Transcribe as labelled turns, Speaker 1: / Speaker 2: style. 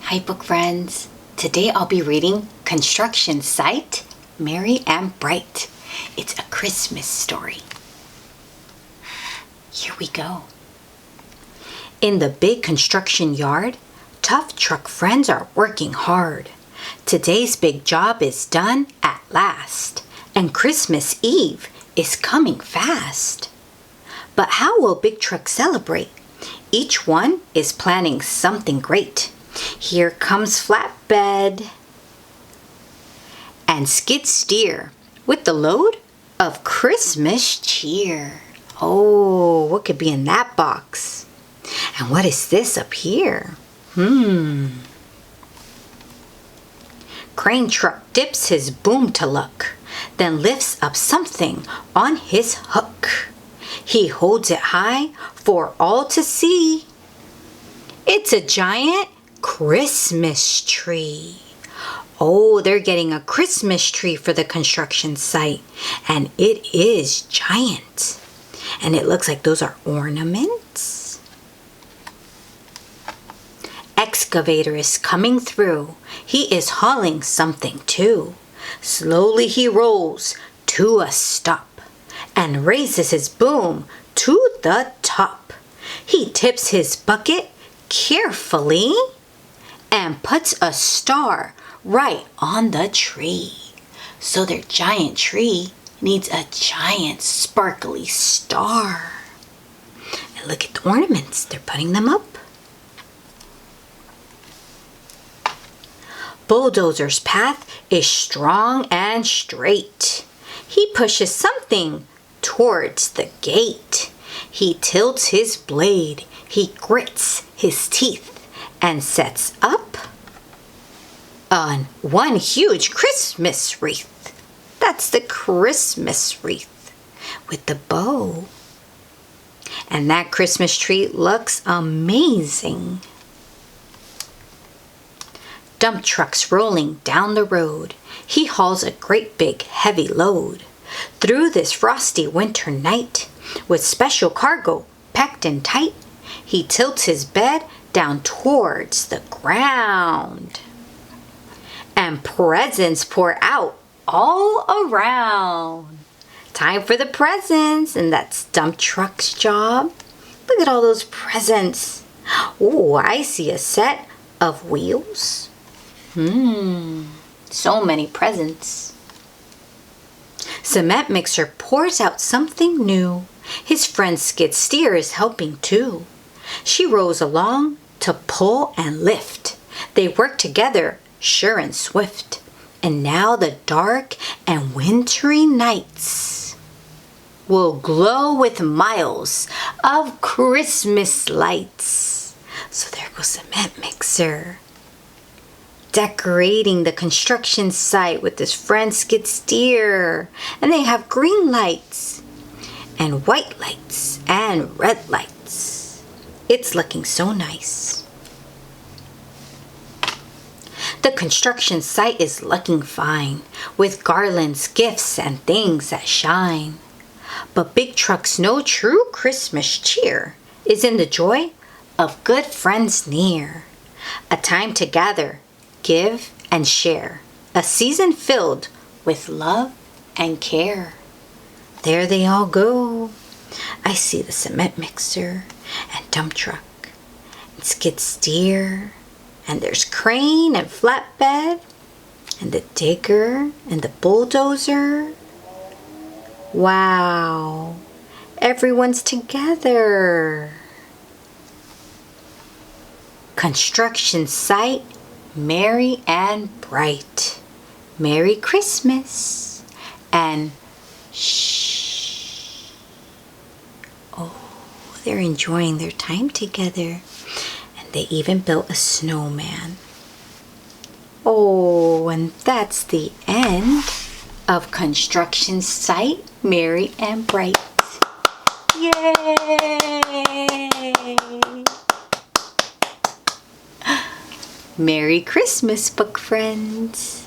Speaker 1: Hi book friends. Today I'll be reading Construction Site, Merry and Bright. It's a Christmas story. Here we go. In the big construction yard, tough truck friends are working hard. Today's big job is done at last, and Christmas Eve is coming fast. But how will big truck celebrate? Each one is planning something great. Here comes flatbed and skid steer with the load of Christmas cheer. Oh, what could be in that box? And what is this up here? Crane truck dips his boom to look, then lifts up something on his hook. He holds it high for all to see. It's a giant Christmas tree. Oh, they're getting a Christmas tree for the construction site, and it is giant. And it looks like those are ornaments. Excavator is coming through. He is hauling something too. Slowly he rolls to a stop and raises his boom to the top. He tips his bucket carefully and puts a star right on the tree. So their giant tree needs a giant sparkly star. And look at the ornaments. They're putting them up. Bulldozer's path is strong and straight. He pushes something towards the gate. He tilts his blade. He grits his teeth and sets up on one huge Christmas wreath. That's the Christmas wreath with the bow. And that Christmas tree looks amazing. Dump truck's rolling down the road. He hauls a great big heavy load through this frosty winter night with special cargo packed in tight. He tilts his bed down towards the ground, and presents pour out all around. Time for the presents, and that's dump truck's job. Look at all those presents. Oh, I see a set of wheels. So many presents. Cement mixer pours out something new. His friend skid steer is helping too. She rows along to pull and lift. They work together, sure and swift. And now the dark and wintry nights will glow with miles of Christmas lights. So there goes cement mixer, decorating the construction site with his friend skid steer. And they have green lights and white lights and red lights. It's looking so nice. The construction site is looking fine with garlands, gifts, and things that shine. But big trucks know true Christmas cheer is in the joy of good friends near. A time to gather, give, and share. A season filled with love and care. There they all go. I see the cement mixer and dump truck and skid steer, and there's crane and flatbed and the digger and the bulldozer. Wow, everyone's together. Construction site, merry and bright. Merry Christmas and shh. They're enjoying their time together, and they even built a snowman. Oh, and that's the end of Construction Site, Merry and Bright. Yay! Merry Christmas, book friends.